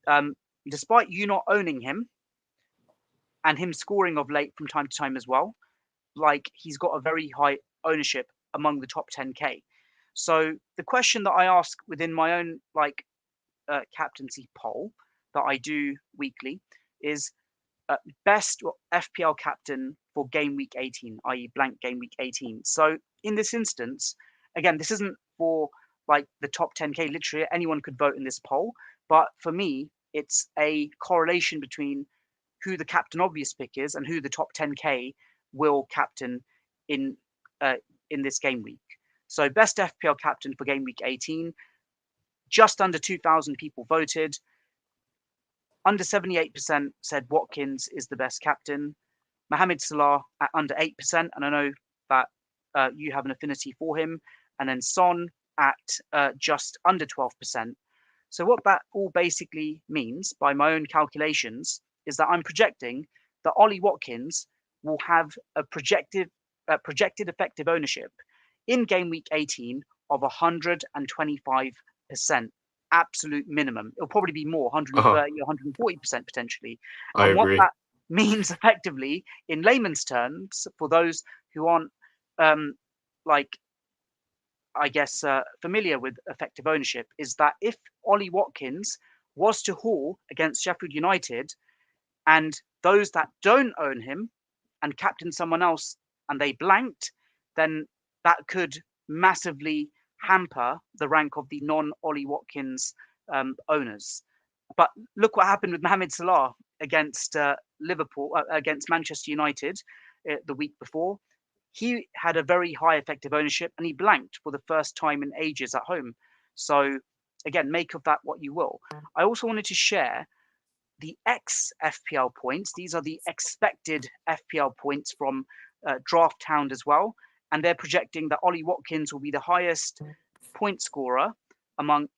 S1: um, despite you not owning him and him scoring of late from time to time as well, like he's got a very high ownership among the top 10K. So, the question that I ask within my own captaincy poll that I do weekly is best FPL captain for game week 18, i.e., blank game week 18. So in this instance, again, this isn't for like the top 10K. Literally, anyone could vote in this poll. But for me, it's a correlation between who the captain obvious pick is and who the top 10K will captain in uh, in this game week. So best FPL captain for game week 18, just under 2,000 people voted. Under 78% said Watkins is the best captain. Mohamed Salah at under 8%, and I know that you have an affinity for him. And then Son at just under 12%. So what that all basically means, by my own calculations, is that I'm projecting that Ollie Watkins will have a projected projected effective ownership in game week 18 of 125%, absolute minimum. It'll probably be more,
S2: Uh-huh.
S1: 130, 140% potentially.
S2: I
S1: And what
S2: agree.
S1: that means effectively, in layman's terms, for those who aren't um, like I guess, familiar with effective ownership, is that if Ollie Watkins was to haul against Sheffield United, and those that don't own him and captain someone else and they blanked, then that could massively hamper the rank of the non-Ollie Watkins owners. But look what happened with Mohamed Salah against Liverpool, against Manchester United the week before. He had a very high effective ownership and he blanked for the first time in ages at home. So again, make of that what you will. I also wanted to share the xFPL points. These are the expected FPL points from Draft Hound as well. And they're projecting that Ollie Watkins will be the highest point scorer among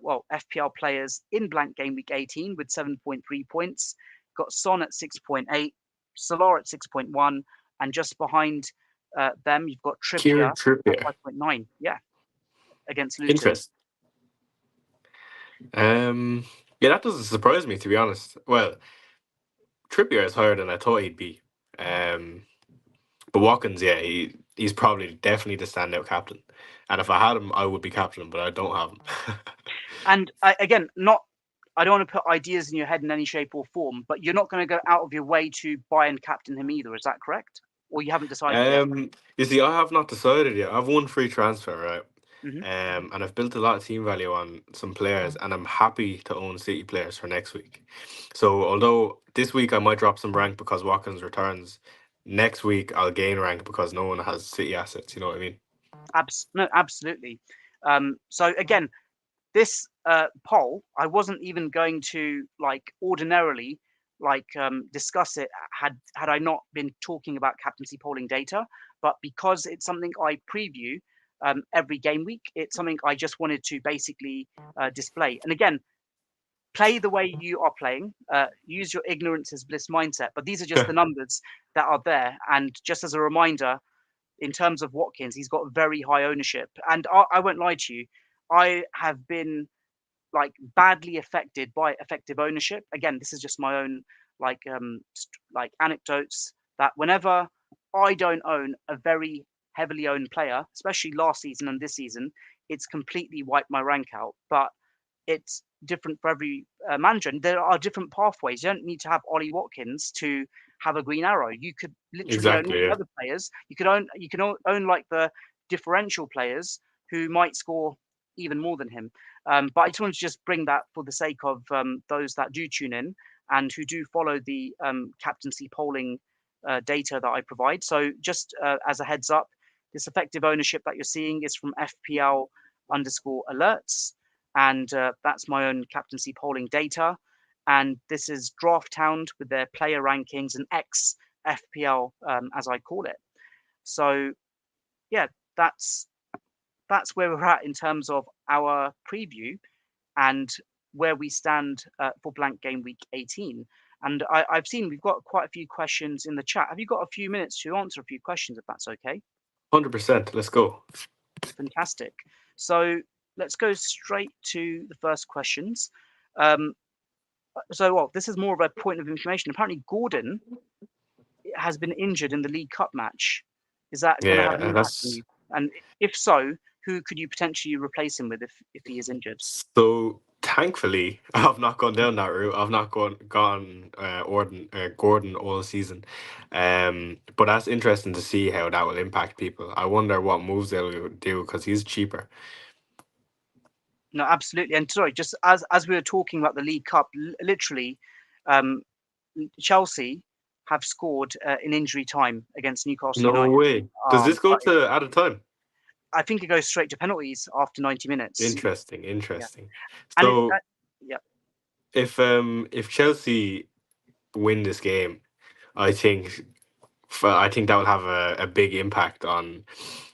S1: well, FPL players in blank game week 18 with 7.3 points. Got Son at 6.8, Salah at 6.1, and just behind them you've got Trippier
S2: Kieran
S1: at
S2: Trippier.
S1: 5.9. Yeah, against Luton.
S2: Interest. Yeah, that doesn't surprise me, to be honest. Well, Trippier is higher than I thought he'd be. But Watkins, yeah, he's probably definitely the standout captain. And if I had him, I would be captain, but I don't have him.
S1: And again, not I don't want to put ideas in your head in any shape or form, but you're not going to go out of your way to buy and captain him either. Is that correct? Or you haven't decided yet?
S2: You see, I have not decided yet. I've one free transfer, right?
S1: Hmm.
S2: And I've built a lot of team value on some players, and I'm happy to own City players for next week. So, although this week I might drop some rank because Watkins returns, next week I'll gain rank because no one has City assets. You know what I mean?
S1: No, absolutely. So again, this poll, I wasn't even going to like ordinarily discuss it had I not been talking about captaincy polling data, but because it's something I preview every game week, it's something I just wanted to basically display. And again, play the way you are playing. Use your ignorance as bliss mindset. But these are just the numbers that are there. And just as a reminder, in terms of Watkins, he's got very high ownership. And I won't lie to you, I have been like badly affected by effective ownership. Again, this is just my own like anecdotes that whenever I don't own a very heavily owned player, especially last season and this season, it's completely wiped my rank out. But it's different for every manager. And there are different pathways. You don't need to have Ollie Watkins to have a green arrow. You could literally own all
S2: Exactly.
S1: the
S2: Yeah.
S1: other players. You can own like the differential players who might score even more than him. But I just wanted to just bring that for the sake of those that do tune in and who do follow the captaincy polling data that I provide. So just as a heads up, this effective ownership that you're seeing is from FPL underscore alerts. And that's my own captaincy polling data. And this is Draft Hound with their player rankings and X FPL, as I call it. So yeah, that's where we're at in terms of our preview and where we stand for blank game week 18. And I've seen we've got quite a few questions in the chat. Have you got a few minutes to answer a few questions, if that's okay?
S2: 100%. Let's go.
S1: Fantastic. So let's go straight to the first questions. Well, this is more of a point of information. Apparently, Gordon has been injured in the League Cup match. Is that going to have
S2: Yeah,
S1: an impact on
S2: that's
S1: you? And if so, who could you potentially replace him with if he is injured?
S2: so. Thankfully, I've not gone down that route. I've not gone Gordon all season, but that's interesting to see how that will impact people. I wonder what moves they'll do because he's cheaper.
S1: No, absolutely. And sorry, just as we were talking about the League Cup, literally, um, Chelsea have scored in injury time against Newcastle
S2: No
S1: United.
S2: way. Does this go
S1: But
S2: to added time?
S1: I think it goes straight to penalties after 90 minutes.
S2: Interesting,
S1: Yeah,
S2: interesting.
S1: and it,
S2: So
S1: yeah,
S2: if Chelsea win this game, I think I think that will have a big impact on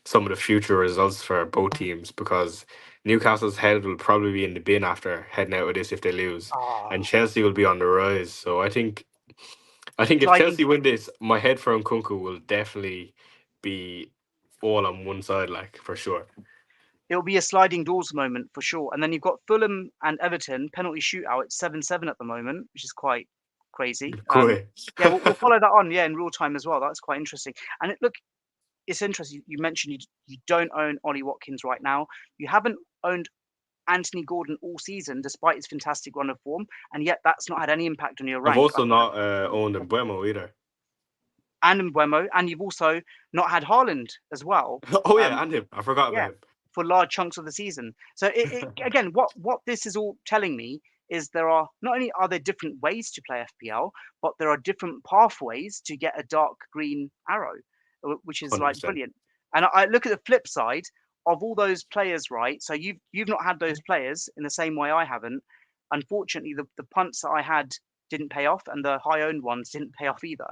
S2: some of the future results for both teams because Newcastle's head will probably be in the bin after heading out of this if they lose, and
S1: ah,
S2: Chelsea will be on the rise. So I think if
S1: sliding.
S2: Chelsea win this, my head for Nkunku will definitely be all on one side, like for sure.
S1: It'll be a sliding doors moment for sure. And then you've got Fulham and Everton penalty shootout. It's 7-7 at the moment, which is quite crazy.
S2: Cool.
S1: Yeah, we'll follow that on. Yeah, in real time as well. That's quite interesting. And look, it's interesting. You mentioned you don't own Ollie Watkins right now. You haven't owned Anthony Gordon all season, despite his fantastic run of form, and yet that's not had any impact on your
S2: I've
S1: rank.
S2: also not owned Mbuemo either.
S1: And Mbeumo, and you've also not had Haaland as well.
S2: Oh yeah, and him. I forgot about
S1: Yeah,
S2: him.
S1: for large chunks of the season. So again, what this is all telling me is there are not only are there different ways to play FPL, but there are different pathways to get a dark green arrow, which is like
S2: 100%.
S1: brilliant. And I look at the flip side of all those players, right? So you've not had those players in the same way I haven't. Unfortunately, the punts that I had didn't pay off, and the high owned ones didn't pay off either.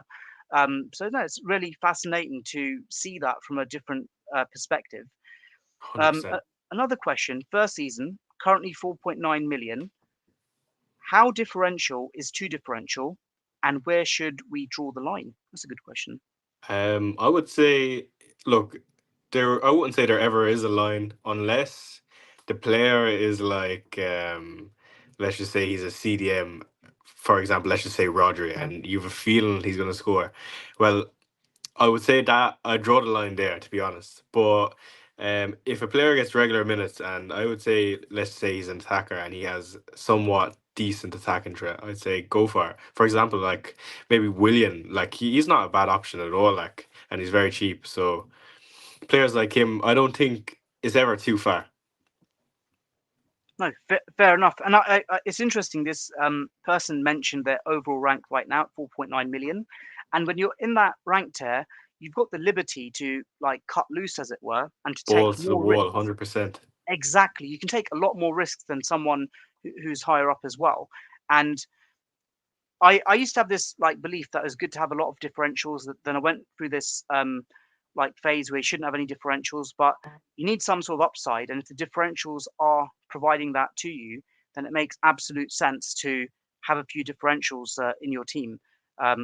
S1: So no, it's really fascinating to see that from a different perspective. Um,
S2: 100%.
S1: a- Another question, first season, currently 4.9 million. How differential is too differential? And where should we draw the line? That's a good question.
S2: I would say, look, I wouldn't say there ever is a line unless the player is like, let's just say he's a CDM, for example, let's just say Rodri, and you have a feeling he's going to score. Well, I would say that I draw the line there, to be honest. But if a player gets regular minutes, and I would say, let's say he's an attacker and he has somewhat decent attacking threat, I'd say go for it. For example, like maybe William, like he's not a bad option at all, like, and he's very cheap. So players like him, I don't think is ever too far.
S1: No, fair enough. And it's interesting. This person mentioned their overall rank right now at 4.9 million, and when you're in that rank tier, you've got the liberty to like cut loose, as it were, and to take
S2: Balls to the
S1: more
S2: wall,
S1: risks.
S2: 100%.
S1: Exactly, you can take a lot more risks than someone who's higher up as well. And I used to have this like belief that it was good to have a lot of differentials. Then I went through this like phase where you shouldn't have any differentials, but you need some sort of upside. And if the differentials are providing that to you, then it makes absolute sense to have a few differentials in your team,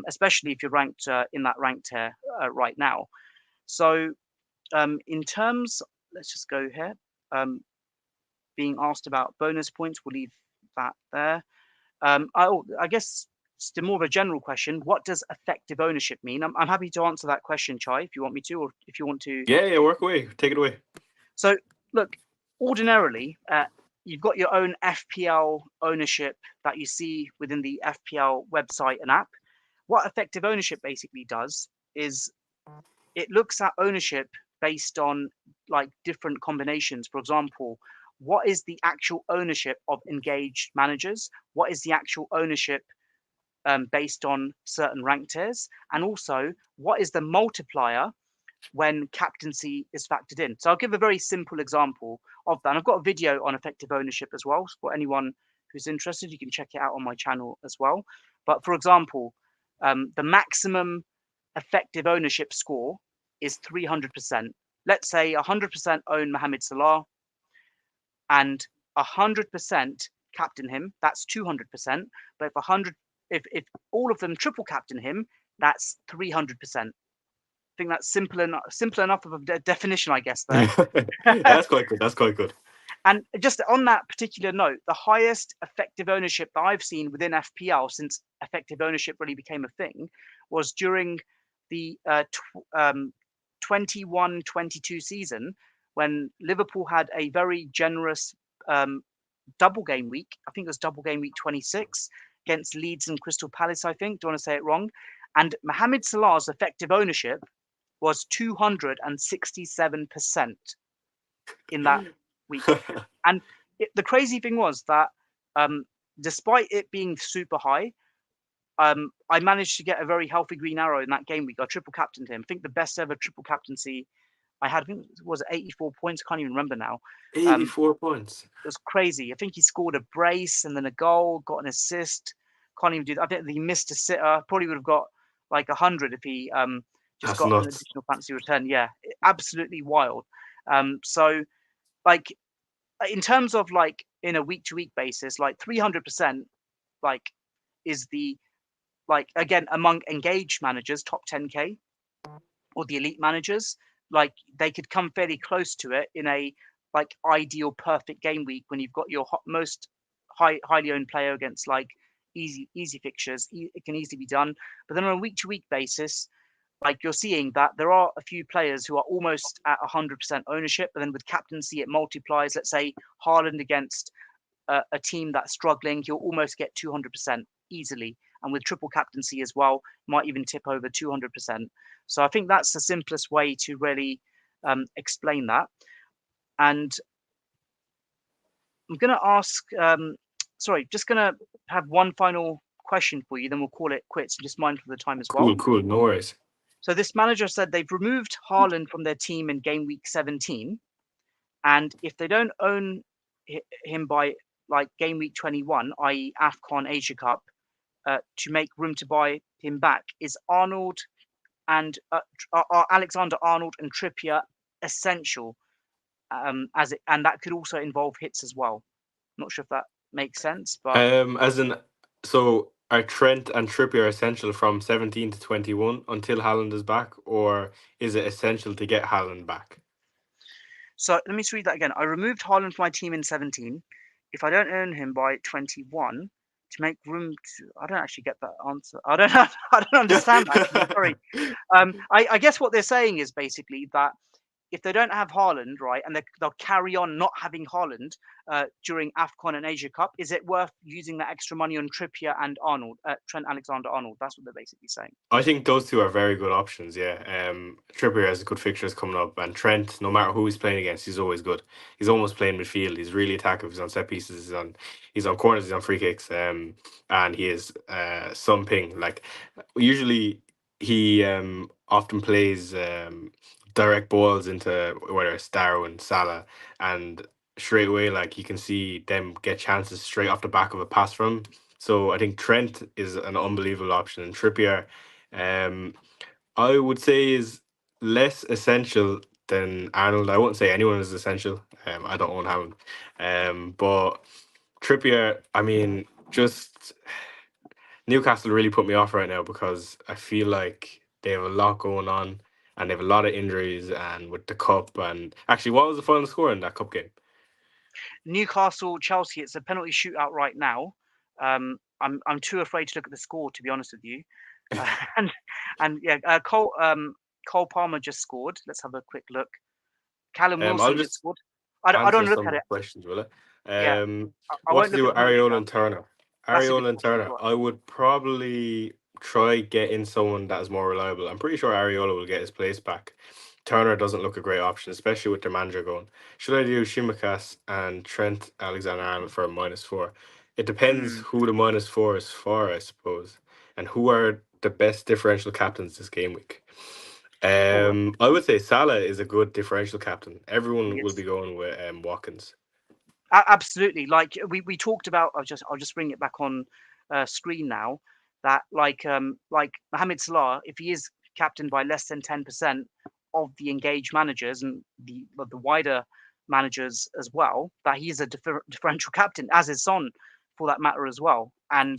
S1: especially if you're ranked in that rank tier right now. So in terms, let's just go here. Um, Being asked about bonus points, we'll leave that there. I guess still more of a general question. What does effective ownership mean? I'm happy to answer that question, Chai, if you want me to, or if you want to.
S2: Yeah, work away. Take it away.
S1: So, look, ordinarily, you've got your own FPL ownership that you see within the FPL website and app. What effective ownership basically does is it looks at ownership based on like different combinations. For example, what is the actual ownership of engaged managers? What is the actual ownership based on certain rank tiers? And also, what is the multiplier when captaincy is factored in? So I'll give a very simple example of that. And I've got a video on effective ownership as well. So for anyone who's interested, you can check it out on my channel as well. But for example, the maximum effective ownership score is 300%. Let's say 100% own Mohamed Salah and 100% captain him. That's 200%. But if all of them triple captain him, that's 300%. I think that's simple enough of a definition, I guess, there.
S2: That's quite good. That's quite good.
S1: And just on that particular note, the highest effective ownership that I've seen within FPL since effective ownership really became a thing was during the 21-22 season when Liverpool had a very generous double game week. I think it was double game week 26 against Leeds and Crystal Palace, I think. Don't want to say it wrong. And Mohamed Salah's effective ownership was 267% in that week. And the crazy thing was that despite it being super high, I managed to get a very healthy green arrow in that game week. I triple captained him. I think the best ever triple captaincy I had, I think it was 84 points. Can't even remember now.
S2: 84 points.
S1: It was crazy. I think he scored a brace and then a goal, got an assist. Can't even do that. I think he missed a sitter. Probably would have got like 100 if he just
S2: That's
S1: got an
S2: nuts.
S1: additional fantasy return. Yeah, absolutely wild. So like in terms of like in a week to week basis, like 300% like is the like again among engaged managers top 10k. or the elite managers, like they could come fairly close to it in a like ideal perfect game week when you've got your most highly owned player against like easy fixtures. It can easily be done. But then on a week to week basis, like you're seeing that there are a few players who are almost at 100% ownership, but then with captaincy it multiplies. Let's say Haaland against a team that's struggling, you'll almost get 200% easily. And with triple captaincy as well, might even tip over 200%. So I think that's the simplest way to really explain that. And I'm going to ask, sorry, just going to have one final question for you, then we'll call it quits. Just mindful of the time as well.
S2: Cool, cool. No worries.
S1: So this manager said they've removed Haaland from their team in game week 17. And if they don't own him by like game week 21, i.e. AFCON Asia Cup, to make room to buy him back, is Arnold and are Alexander Arnold and Trippier essential? And that could also involve hits as well. Not sure if that makes sense, but
S2: As in, so are Trent and Trippier essential from 17 to 21 until Haaland is back, or is it essential to get Haaland back?
S1: so let me just read that again. I removed Haaland from my team in 17. If I don't own him by 21, to make room to, I don't actually get that answer. I don't know, I don't understand that actually. Sorry. I guess what they're saying is basically that if they don't have Haaland, right, and they'll carry on not having Haaland during AFCON and Asia Cup, is it worth using that extra money on Trippier and Arnold, Trent Alexander-Arnold? That's what they're basically saying.
S2: I think those two are very good options. Yeah, Trippier has good fixtures coming up, and Trent, no matter who he's playing against, he's always good. He's almost playing midfield. He's really attactive. He's on set pieces. He's on corners. He's on free kicks. And he is some ping. Like usually, he often plays direct balls into whether it's Darrow and Salah, and straight away, like you can see them get chances straight off the back of a pass from him. So I think Trent is an unbelievable option, and Trippier, um, I would say is less essential than Arnold. I wouldn't say anyone is essential. I don't own Hammond, but Trippier, I mean, just Newcastle really put me off right now because I feel like they have a lot going on and they have a lot of injuries, and with the cup. And actually, what was the final score in that cup game?
S1: Newcastle, Chelsea, it's a penalty shootout right now. I'm too afraid to look at the score, to be honest with you. And yeah, Cole Palmer just scored. Let's have a quick look. Callum
S2: I'll
S1: Wilson just
S2: just
S1: scored. I don't
S2: answer
S1: look at
S2: some
S1: it.
S2: questions, will
S1: Yeah,
S2: I?
S1: I
S2: What
S1: won't
S2: to do
S1: look at
S2: with
S1: the penalty
S2: Ariola
S1: shootout.
S2: and Turner?
S1: That's a good
S2: Ariola and
S1: question.
S2: Turner, I would probably try getting someone that is more reliable. I'm pretty sure Ariola will get his place back. Turner doesn't look a great option, especially with their manager going. Should I do Shimikas and Trent Alexander-Arnold for a -4? It depends
S1: Mm.
S2: who the -4 is for, I suppose, and who are the best differential captains this game week.
S1: Oh,
S2: I would say Salah is a good differential captain. Everyone will be
S1: yes.
S2: going with Watkins.
S1: Absolutely. Like we talked about, I'll just bring it back on screen now. That like Mohamed Salah, if he is captained by less than 10% of the engaged managers and the wider managers as well, that he is a differential captain, as is Son for that matter as well. And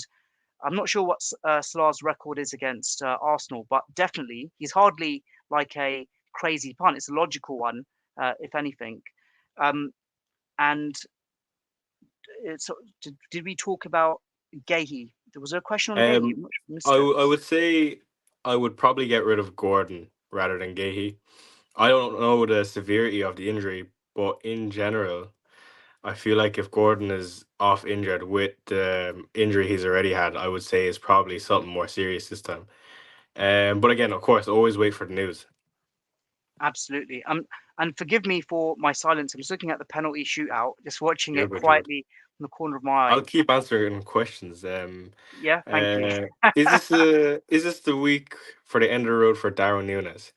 S1: I'm not sure what Salah's record is against Arsenal, but definitely he's hardly like a crazy punt. It's a logical one, if anything. Um, and so did we talk about Gahey? There was a question on Gahey.
S2: Um,
S1: I'm not sure if I missed it.
S2: I would say I would probably get rid of Gordon rather than Gahey. I don't know the severity of the injury, but in general, I feel like if Gordon is off injured with the injury he's already had, I would say is probably something more serious this time. But again, of course, always wait for the news.
S1: Absolutely. And forgive me for my silence. I'm just looking at the penalty shootout, just watching
S2: You're
S1: it
S2: good, you're good.
S1: quietly from the corner of my
S2: I'll
S1: eye.
S2: keep answering questions.
S1: Yeah, thank you.
S2: Is this the week for the end of the road for Darwin Nunes?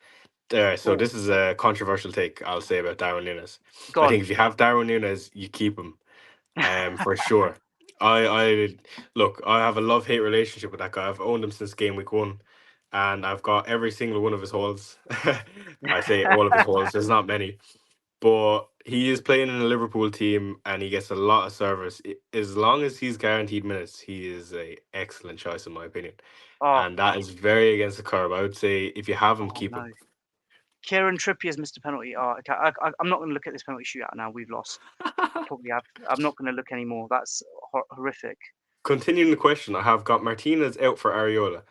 S2: So
S1: Oh,
S2: this is a controversial take I'll say about Darwin Nunes. I
S1: gone.
S2: think if you have Darwin Nunes, you keep him, for sure. I look, I have a love hate relationship with that guy. I've owned him since game week 1, and I've got every single one of his holes. I say all of his holes. There's not many, but he is playing in a Liverpool team, and he gets a lot of service. As long as he's guaranteed minutes, he is a excellent choice in my opinion,
S1: Oh,
S2: and that is very against the curve. I would say if you have him,
S1: oh
S2: keep
S1: no.
S2: him.
S1: Kieran Trippier's missed a penalty. Oh, okay. I'm not going to look at this penalty shootout now. We've lost. Probably have. I'm not going to look anymore. That's horrific.
S2: Continuing the question, I have got Martinez out for Areola.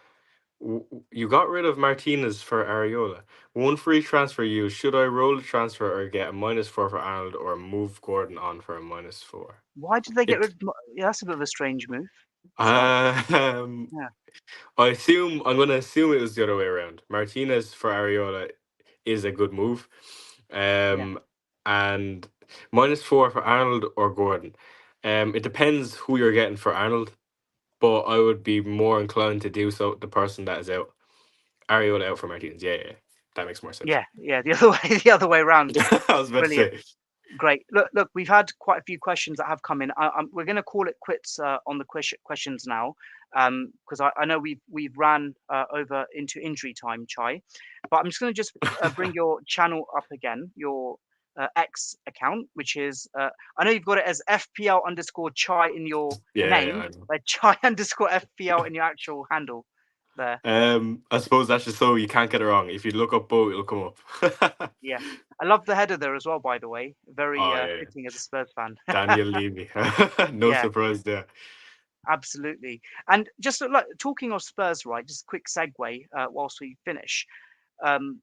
S2: You got rid of Martinez for Areola. One free transfer used. Should I roll the transfer or get a -4 for Arnold or move Gordon on for a -4?
S1: Why did they get rid
S2: It.
S1: of? Yeah, that's a bit of a strange move. But yeah,
S2: I'm gonna assume it was the other way around. Martinez for Areola is a good move.
S1: yeah,
S2: And -4 for Arnold or Gordon. It depends who you're getting for Arnold, but I would be more inclined to do so the person that is out. Areola out for Martinez. Yeah, yeah. That makes more sense.
S1: yeah. The other way, the other way around.
S2: I was about to
S1: Brilliant.
S2: say.
S1: Great. Look, we've had quite a few questions that have come in. We're going to call it quits on the questions now, because I know we've ran over into injury time, Chai. But I'm just going to just bring your channel up again, your X account, which is I know you've got it as FPL_Chai in your
S2: Yeah, yeah,
S1: name,
S2: I know.
S1: but Chai_FPL in your actual handle there.
S2: I suppose that's just so you can't get it wrong. If you look up Bo, it'll come up.
S1: Yeah, I love the header there as well. By the way, very
S2: Oh yeah,
S1: fitting as a Spurs fan.
S2: Daniel Levy. No
S1: Yeah.
S2: surprise there.
S1: Absolutely. And just like talking of Spurs, right? Just a quick segue whilst we finish. Um,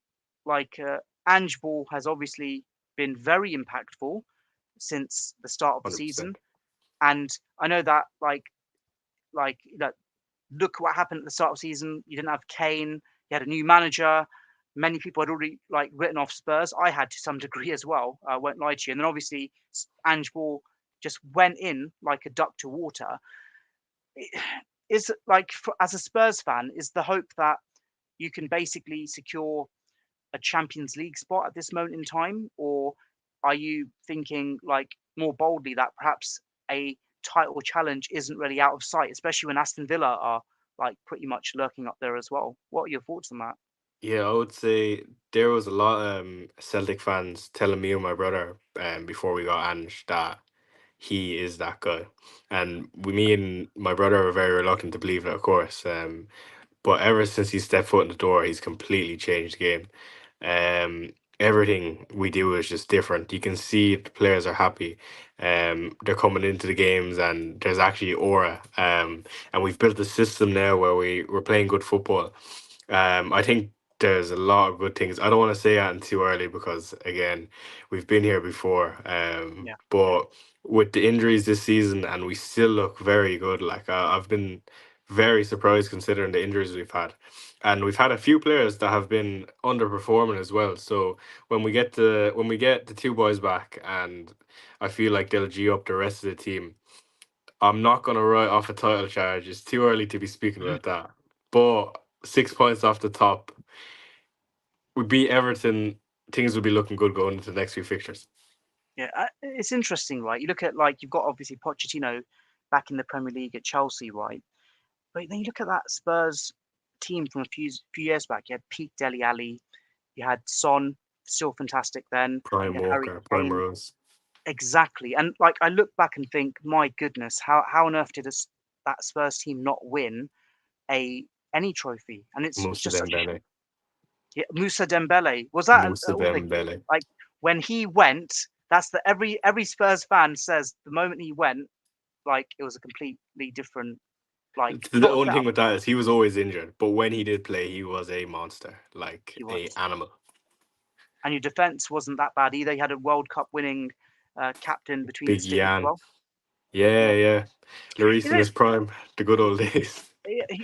S1: Ange Ball has obviously been very impactful since the start of the
S2: 100%.
S1: season, and I know that look what happened at the start of the season. You didn't have Kane. You had a new manager. Many people had already written off Spurs. I had to some degree as well. I won't lie to you. And then obviously Ange Ball just went in like a duck to water. Is as a Spurs fan, is the hope that you can basically secure a Champions League spot at this moment in time, or are you thinking more boldly that perhaps a title challenge isn't really out of sight, especially when Aston Villa are pretty much lurking up there as well? What are your thoughts on that?
S2: Yeah, I would say there was a lot Celtic fans telling me and my brother before we got Ange that he is that guy. And me and my brother were very reluctant to believe it, of course. But ever since he stepped foot in the door, he's completely changed the game. Everything we do is just different. You can see the players are happy. They're coming into the games, and there's actually aura. And we've built a system now where we're playing good football. I think there's a lot of good things. I don't want to say that too early because again, we've been here before.
S1: Yeah,
S2: But with the injuries this season, and we still look very good. Like I've been very surprised considering the injuries we've had. And we've had a few players that have been underperforming as well. So when we get the two boys back, and I feel like they'll G up the rest of the team. I'm not gonna write off a title charge. It's too early to be speaking about that. But 6 points off the top, we beat Everton. Things will be looking good going into the next few fixtures.
S1: yeah. It's interesting, right? You look at you've got obviously Pochettino back in the Premier League at Chelsea, right? But then you look at that Spurs team from a few years back. You had Pete Dele Alli, you had Son, still fantastic then. You
S2: Prime
S1: had Harry
S2: Walker, Prime
S1: Kane,
S2: Rose,
S1: exactly. And I look back and think, my goodness, how on earth did that Spurs team not win a any trophy? And it's
S2: Musa
S1: just such a
S2: Dembele,
S1: yeah, Musa Dembele was that
S2: Musa
S1: also
S2: Dembele.
S1: like when he went. That's the every Spurs fan says the moment he went, it was a completely different
S2: The
S1: not
S2: only
S1: setup.
S2: thing with that is he was always injured, but when he did play, he was a monster, like
S1: He
S2: a
S1: was.
S2: animal.
S1: And your defense wasn't that bad either. You had a World Cup winning captain between the
S2: Big
S1: sticks as
S2: Yan,
S1: well.
S2: yeah,
S1: Yeah.
S2: yeah. Lloris
S1: Is
S2: in
S1: it
S2: his prime, the good old days.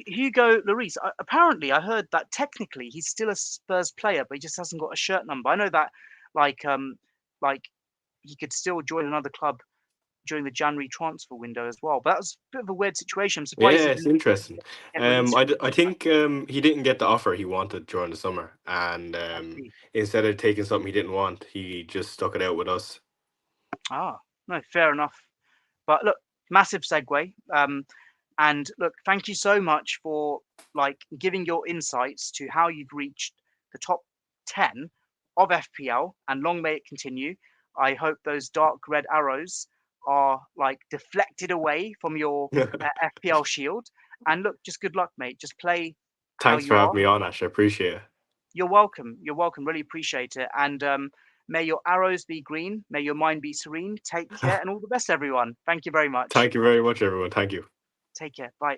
S1: Hugo Lloris? Apparently, I heard that technically he's still a Spurs player, but he just hasn't got a shirt number. I know that, like, um, like he could still join another club during the January transfer window as well. But that was a bit of a weird situation. I'm surprised
S2: Yeah,
S1: he
S2: it's
S1: didn't
S2: interesting.
S1: get released from
S2: I think he didn't get the offer he wanted during the summer, and
S1: I see.
S2: instead of taking something he didn't want, he just stuck it out with us.
S1: Ah, no, fair enough. But look, massive segue. And look, thank you so much for giving your insights to how you've reached the top 10 of FPL, and long may it continue. I hope those dark red arrows are deflected away from your FPL shield. And look, just good luck, mate. Just play how
S2: Thanks for
S1: you
S2: having
S1: are.
S2: me on, Ash. I appreciate it.
S1: You're welcome. You're welcome. Really appreciate it. And may your arrows be green. May your mind be serene. Take care and all the best, everyone. Thank you very much.
S2: Thank you very much, everyone. Thank you.
S1: Take care. Bye.